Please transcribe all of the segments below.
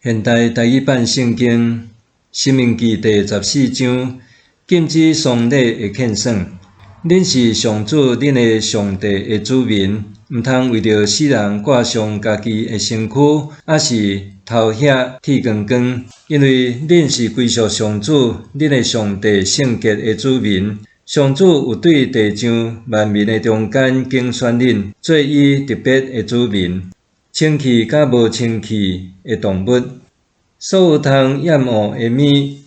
现代台语版圣经《申命记》第14章禁止丧礼的献算。恁是上主恁的上帝的子民，毋通为着死人挂上家己的身躯，还是头遐剃光光，因为恁是归属上主恁的上帝圣洁的子民。上主有对地上万民的中间拣选恁，做伊特别的子民。清气甲无清气的动物，所有通厌恶的物，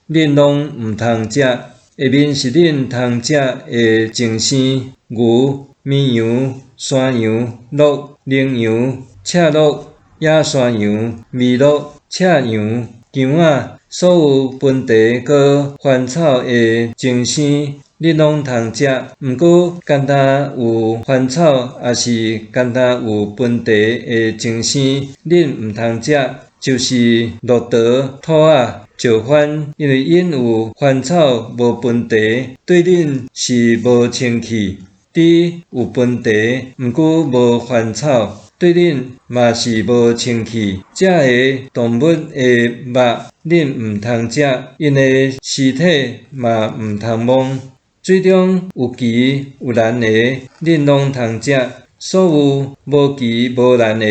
恁拢毋通食。下面是恁通食的情生：牛、绵羊、山羊、鹿、羚羊、赤鹿、野山羊、麋鹿、赤羊、姜仔，所有分地佮番草的情生，恁拢通食。毋过，干焦有番草，也是干焦有分地的情生，恁毋通食。就是骆驼、兔仔、石番，因为因有番草无分地，对恁是无清气；猪有分地，毋过无番草，对恁嘛是无清气。这个动物的肉，恁毋通食，因的尸体嘛毋通摸。水中有鳍有蓝的，恁拢通食；所有无鳍无蓝的，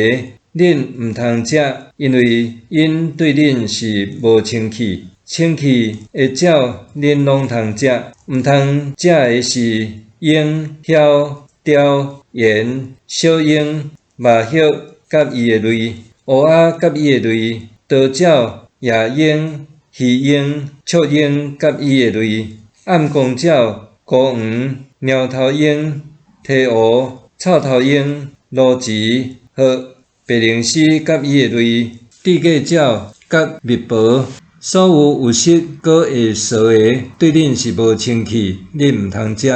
恁毋通食，因为因对恁是无清气。清气的鸟，恁拢通食，毋通食的是鹰、鸮、雕、鼹、小鹰、麻雀甲伊的类，乌鸦甲伊的类，刀鸟、夜鹰、鱼鹰、雀鹰甲伊的类，暗光鸟、孤黄、猫头鹰、鹈鹕、臭头鹰、鸬鹚、鹤、白灵狮甲伊的类，地界鸟甲蜜蜂，所有湿佮会烧的，对恁是无清气，恁毋通食。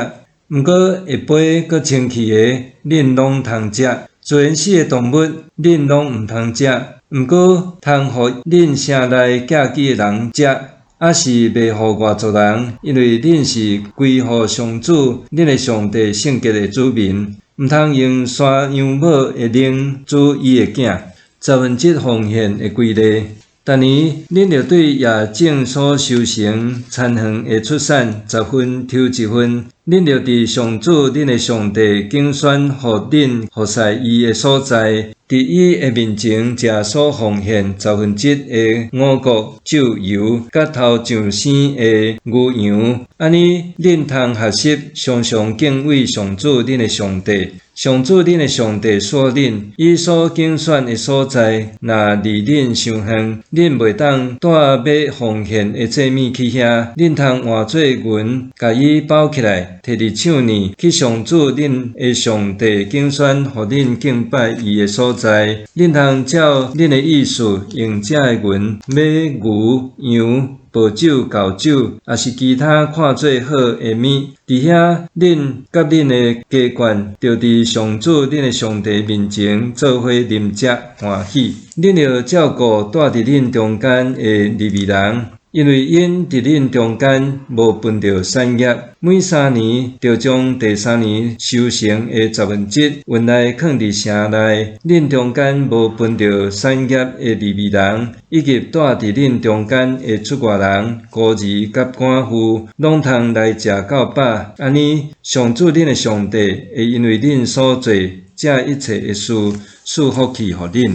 毋过会飞佮清气的，恁拢通食。自然死的动物，恁拢毋通食。毋过通互恁城内寄居的人食，还是袂互外族人，因为恁是归乎上主恁的上帝圣洁的子民。毋通用山羊母的灵煮伊的囝。1/10奉献的规例，逐年恁着对亚种所收成田园的出产10分抽1分，恁着伫上主恁的上帝拣选互恁服侍伊的所在，伫伊的面前食所奉献1/10的五穀、酒、油，甲头上生的牛羊。安尼恁通学习常常敬畏上主恁的上帝。上主恁的上帝说恁，伊所拣选的所在，若离恁伤远，恁袂当带要奉献的祭物去遐，恁通换做银，甲伊包起来，摕伫手里去上主恁的上帝拣选，互恁敬拜伊的所在。恁通照恁的意思用这的银买牛、羊、薄酒、厚酒，也是其他看做好的物。伫遐，恁甲恁的家眷，着伫上主恁的上帝面前做伙啉食欢喜。恁着照顾住伫恁中间的利未人，因为因伫恁中间无分着产业，每3年着将第3年收成的1/10运来放伫城内。恁中间无分着产业的利未人，以及住伫恁中间的出外人、孤儿甲寡妇，拢通来食到饱。安尼，上主恁的上帝会因为恁所做这一切的事，赐福气互恁。